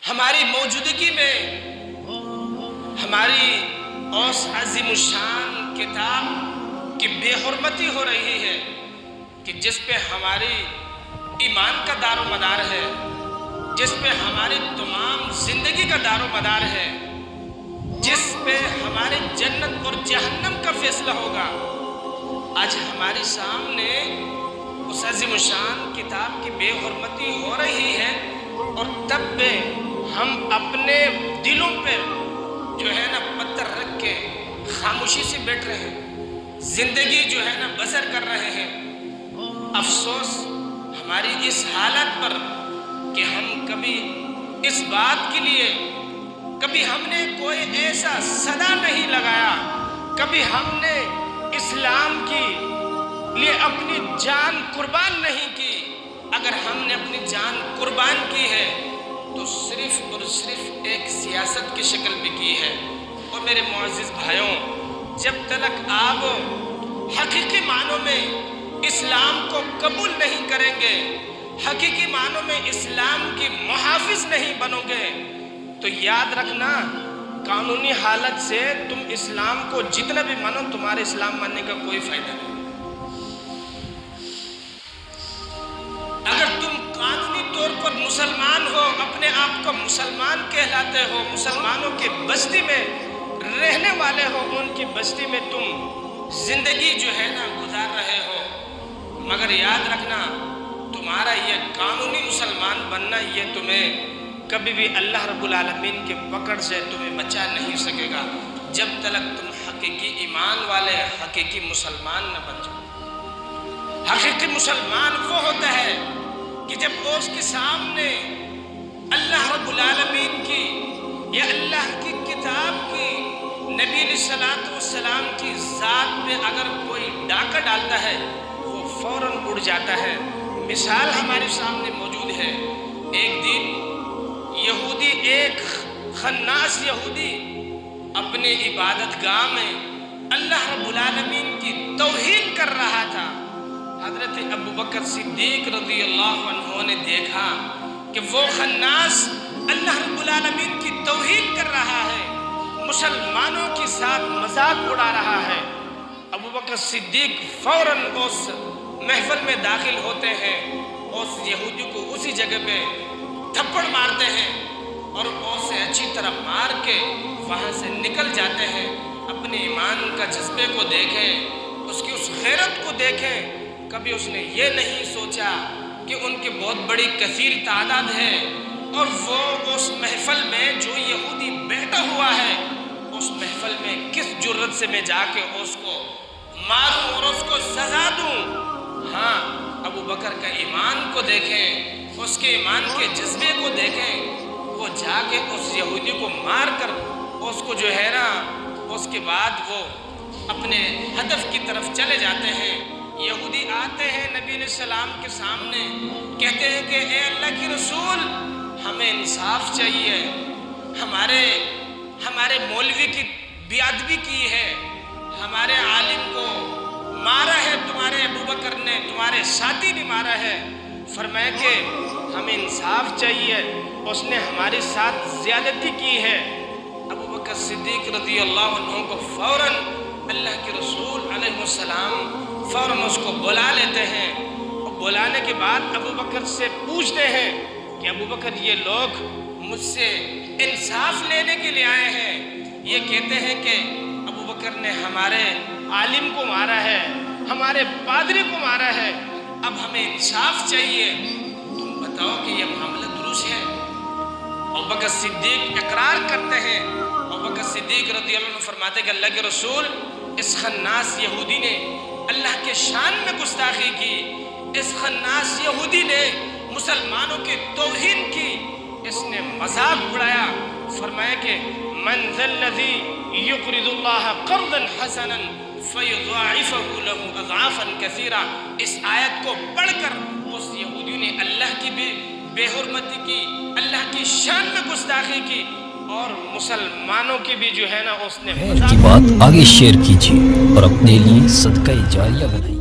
ہماری موجودگی میں ہماری اوس عظیم الشان کتاب کی بے حرمتی ہو رہی ہے کہ جس پہ ہماری ایمان کا دار و مدار ہے، جس پہ ہماری تمام زندگی کا دار و مدار ہے، جس پہ ہمارے جنت اور جہنم کا فیصلہ ہوگا، آج ہمارے سامنے اس عظیم الشان کتاب کی بے حرمتی ہو رہی ہے، اور تب پہ ہم اپنے دلوں پہ جو ہے نا پتھر رکھ کے خاموشی سے بیٹھ رہے ہیں، زندگی جو ہے نا بسر کر رہے ہیں۔ افسوس ہماری اس حالت پر کہ ہم کبھی اس بات کے لیے کبھی ہم نے کوئی ایسا صدا نہیں لگایا، کبھی ہم نے اسلام کی لیے اپنی جان قربان نہیں کی۔ اگر ہم نے اپنی جان قربان کی ہے تو صرف اور صرف ایک سیاست کی شکل میں کی ہے۔ اور میرے معزز بھائیوں، جب تک آپ حقیقی معنوں میں اسلام کو قبول نہیں کریں گے، حقیقی معنوں میں اسلام کی محافظ نہیں بنو گے، تو یاد رکھنا قانونی حالت سے تم اسلام کو جتنا بھی مانو، تمہارے اسلام ماننے کا کوئی فائدہ نہیں۔ اگر تم قانونی طور پر مسلمان ہو، اپنے آپ کو مسلمان کہلاتے ہو، مسلمانوں کی بستی میں رہنے والے ہو، ان کی بستی میں تم زندگی جو ہے نا گزار رہے ہو، مگر یاد رکھنا تمہارا یہ قانونی مسلمان بننا یہ تمہیں کبھی بھی اللہ رب العالمین کے پکڑ سے تمہیں بچا نہیں سکے گا، جب تک تم حقیقی ایمان والے حقیقی مسلمان نہ بن جاؤ۔ حقیقی مسلمان وہ ہوتا ہے کہ جب اس کے سامنے اللہ رب العالمین کی یا اللہ کی کتاب کی، نبی علیہ الصلوۃ والسلام کی ذات پہ اگر کوئی ڈاکہ ڈالتا ہے وہ فوراً اڑ جاتا ہے۔ مثال ہمارے سامنے موجود ہے۔ ایک دن یہودی، ایک خناس یہودی اپنے عبادت گاہ میں اللہ رب العالمین کی توہین کر رہا تھا۔ حضرت ابو بکر صدیق رضی اللہ عنہ نے دیکھا کہ وہ خناس اللہ رب العالمین کی توہین کر رہا ہے، مسلمانوں کے ساتھ مذاق اڑا رہا ہے۔ ابو بکر صدیق فوراً اس محفل میں داخل ہوتے ہیں، اس یہودی کو اسی جگہ پہ تھپڑ مارتے ہیں اور اسے اچھی طرح مار کے وہاں سے نکل جاتے ہیں۔ اپنے ایمان کا جذبے کو دیکھیں، اس کی اس غیرت کو دیکھیں۔ کبھی اس نے یہ نہیں سوچا کہ ان کی بہت بڑی کثیر تعداد ہے اور وہ اس محفل میں جو یہودی بیٹھا ہوا ہے، اس محفل میں کس جرت سے میں جا کے اس کو ماروں اور اس کو سزا دوں۔ ہاں، ابو بکر کا ایمان کو دیکھیں، اس کے ایمان کے جذبے کو دیکھیں۔ وہ جا کے اس یہودی کو مار کر اس کو جو ہے نا، اس کے بعد وہ اپنے ہدف کی طرف چلے جاتے ہیں۔ یہودی آتے ہیں نبی علیہ السلام کے سامنے، کہتے ہیں کہ اے اللہ کی رسول، ہمیں انصاف چاہیے، ہمارے مولوی کی بے ادبی کی ہے، ہمارے عالم کو مارا ہے، تمہارے ابو بکر نے، تمہارے ساتھی نے مارا ہے۔ فرمایا کہ ہمیں انصاف چاہیے، اس نے ہمارے ساتھ زیادتی کی ہے۔ ابو بکر صدیق رضی اللہ عنہ کو فوراً اللہ کے رسول علیہ السلام فوراً اس کو بلا لیتے ہیں، اور بلانے کے بعد ابو بکر سے پوچھتے ہیں کہ ابو بکر، یہ لوگ مجھ سے انصاف لینے کے لیے آئے ہیں، یہ کہتے ہیں کہ ابو بکر نے ہمارے عالم کو مارا ہے، ہمارے پادری کو مارا ہے، اب ہمیں انصاف چاہیے، تم بتاؤ کہ یہ معاملہ درست ہے؟ ابو بکر صدیق اقرار کرتے ہیں۔ ابو بکر صدیق رضی اللہ عنہ فرماتے کہ اللہ کے رسول، اس خناس یہودی نے اللہ کے شان میں گستاخی کی، اس خناس یہودی نے مسلمانوں کی توہین کی، اس نے مذاق اڑایا۔ فرمایا کہ من ذا الذی یقرض اللہ قرضا حسنا فیضاعفہ لہ اضعافا کثیرا۔ اس آیت کو پڑھ کر اس یہودی نے اللہ کی بھی بے حرمتی کی، اللہ کی شان میں گستاخی کی، اور مسلمانوں کی بھی جو ہے نا اس نے کی بات آگے شیئر کیجیے اور اپنے لیے صدقہ جاریہ بنائیے۔